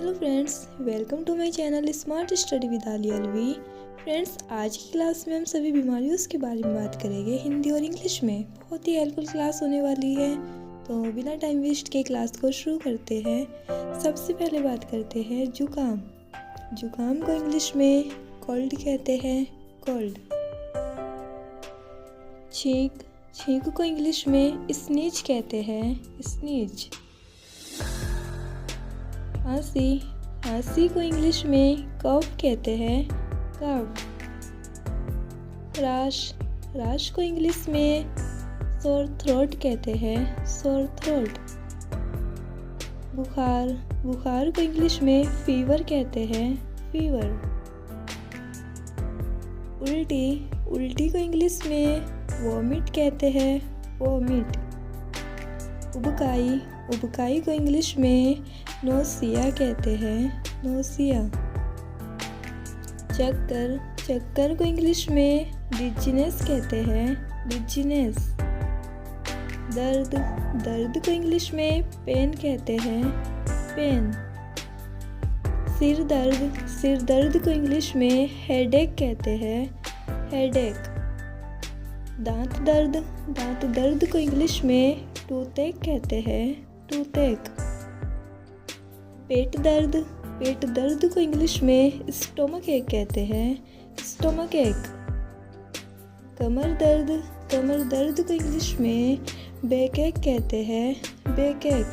Hello friends, welcome to my channel smart study with Aali Alvi. Friends, आज की class में हम सभी बीमारियों के बारे में बात करेंगे हिंदी और इंग्लिश में। बहुत ही हेल्पफुल क्लास होने वाली है, तो बिना टाइम वेस्ट के क्लास को शुरू करते हैं। सबसे पहले बात करते हैं जुकाम। जुकाम को इंग्लिश में कोल्ड कहते हैं, कोल्ड। छींक, छींक को इंग्लिश में स्नीज कहते हैं, स्नीज। खांसी, खांसी को इंग्लिश में कफ कहते हैं, कफ। राश, राश को इंग्लिश में सोर थ्रोट कहते हैं, सोर थ्रोट। बुखार, बुखार को इंग्लिश में फीवर कहते हैं, फीवर। उल्टी, उल्टी को इंग्लिश में वॉमिट कहते हैं, वॉमिट। उबकाई, उबकाई को इंग्लिश में नोसिया कहते हैं, नोसिया। चक्कर, चक्कर को इंग्लिश में डिजीनेस कहते हैं, डिजीनेस। दर्द, दर्द को इंग्लिश में पेन कहते हैं, पेन। सिर दर्द, सिर दर्द को इंग्लिश में हेडेक कहते हैं, हेडेक। दांत दर्द, दांत दर्द को इंग्लिश में टूथेक कहते हैं, टूथेक। पेट दर्द, पेट दर्द को इंग्लिश में स्टोमक एक कहते हैं, स्टोमक एक। कमर दर्द, कमर दर्द को इंग्लिश में बैक एक कहते हैं, बैक एक।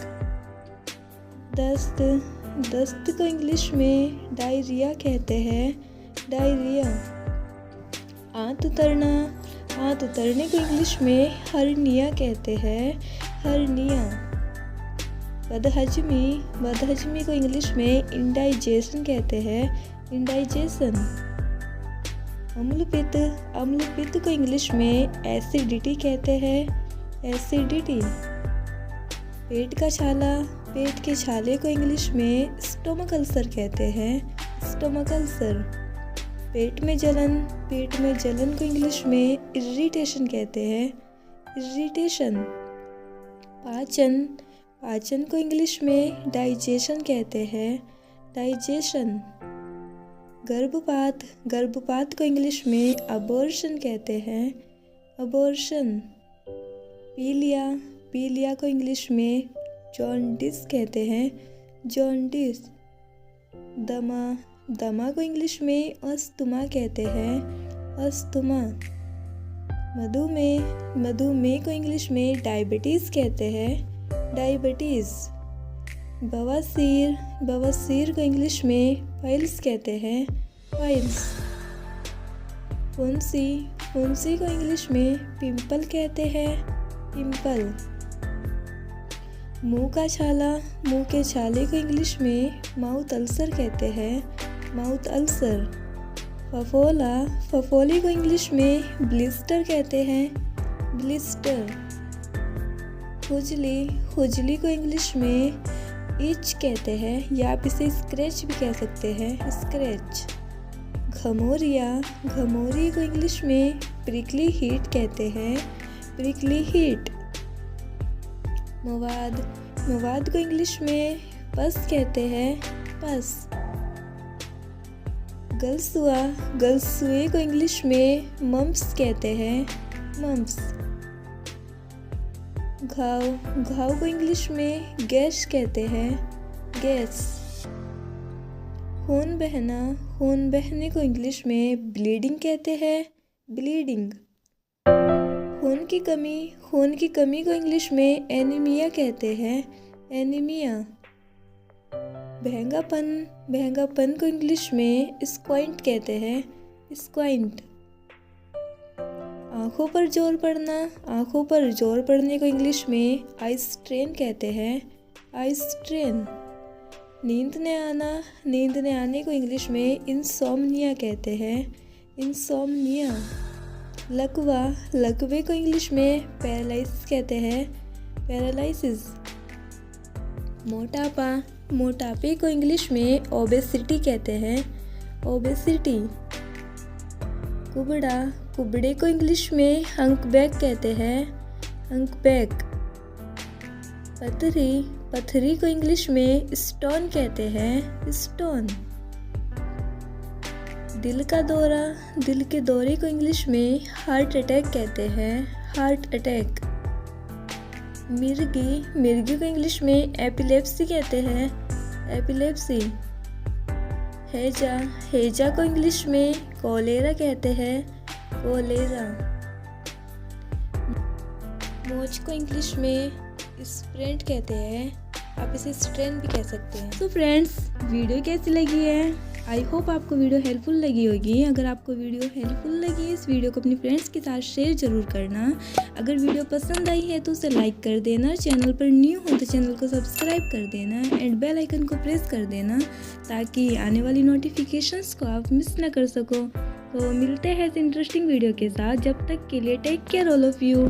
दस्त, दस्त को इंग्लिश में डायरिया कहते हैं, डायरिया। आंत उतरना, आंत उतरने को इंग्लिश में हर्निया कहते हैं, हर्निया। बदहजमी, बदहजमी को इंग्लिश में इंडाइजेशन कहते हैं, इंडाइजेशन। अम्लपित्त, अम्लपित्त को इंग्लिश में एसिडिटी कहते हैं, एसिडिटी। पेट का छाला, पेट के छाले को इंग्लिश में स्टोमक अल्सर कहते हैं, स्टोमक अल्सर। पेट में जलन, पेट में जलन को इंग्लिश में इरिटेशन कहते हैं, इरिटेशन। पाचन, पाचन को इंग्लिश में डाइजेशन कहते हैं, डाइजेशन। गर्भपात, गर्भपात को इंग्लिश में अबॉर्शन कहते हैं, अबॉर्शन। पीलिया, पीलिया को इंग्लिश में जॉन्डिस कहते हैं, जॉन्डिस। दमा, दमा को इंग्लिश में अस्थमा कहते हैं, अस्थमा। मधुमेह, मधुमेह को इंग्लिश में डायबिटीज़ कहते हैं, डायबिटीज़। बवासीर, बवासीर को इंग्लिश में पाइल्स कहते हैं, पाइल्स। फुंसी, फुंसी को इंग्लिश में पिंपल कहते हैं, पिंपल। मुंह का छाला, मुंह के छाले को इंग्लिश में माउथ अल्सर कहते हैं, माउथ अल्सर। फफोला, फफोले को इंग्लिश में ब्लिस्टर कहते हैं, ब्लिस्टर। खुजली, खुजली को इंग्लिश में इच कहते हैं, या आप इसे स्क्रैच भी कह सकते हैं, स्क्रैच। घमौरिया, घमौरी को इंग्लिश में प्रिकली हीट कहते हैं, प्रिकली हीट। मवाद, मवाद को इंग्लिश में पस कहते हैं, पस। गलसुआ, गलसुए को इंग्लिश में मम्प्स कहते हैं, मम्प्स। घाव, घाव को इंग्लिश में गैश कहते हैं, गैस। खून बहना, खून बहने को इंग्लिश में ब्लीडिंग कहते हैं, ब्लीडिंग। खून की कमी, खून की कमी को इंग्लिश में एनीमिया कहते हैं, एनीमिया। बहंगापन, बहंगापन को इंग्लिश में स्क्वाइंट कहते हैं, स्क्वाइंट। आँखों पर जोर पड़ना, आँखों पर जोर पड़ने को इंग्लिश में आई स्ट्रेन कहते हैं, आई स्ट्रेन। नींद ने आना, नींद ने आने को इंग्लिश में इंसोम्निया कहते हैं, इंसोम्निया। लकवा, लकवे को इंग्लिश में पैरालाइसिस कहते हैं, पैरालाइसिस। मोटापा, मोटापे को इंग्लिश में ओबेसिटी कहते हैं, ओबेसिटी। कुबड़ा, कुबड़े को इंग्लिश में हंकबैक कहते हैं, हंकबैक। पथरी, पत्थरी को इंग्लिश में स्टोन कहते हैं, स्टोन। दिल का दौरा, दिल के दौरे को इंग्लिश में हार्ट अटैक कहते हैं, हार्ट अटैक। मिर्गी, मिर्गी को इंग्लिश में एपिलेप्सी कहते हैं, एपिलेप्सी। हैजा, हैजा को इंग्लिश में कोलेरा कहते हैं, कोलेरा। मोच को इंग्लिश में स्प्रेंट कहते हैं, आप इसे स्ट्रेन भी कह सकते हैं। तो फ्रेंड्स, वीडियो कैसी लगी है? आई होप आपको वीडियो हेल्पफुल लगी होगी। अगर आपको वीडियो हेल्पफुल लगी, इस वीडियो को अपनी फ्रेंड्स के साथ शेयर ज़रूर करना। अगर वीडियो पसंद आई है तो उसे लाइक कर देना, चैनल पर न्यू हो तो चैनल को सब्सक्राइब कर देना एंड बेल आइकन को प्रेस कर देना ताकि आने वाली नोटिफिकेशंस को आप मिस ना कर सको। तो मिलते हैं इस इंटरेस्टिंग वीडियो के साथ, जब तक के लिए take care all of you.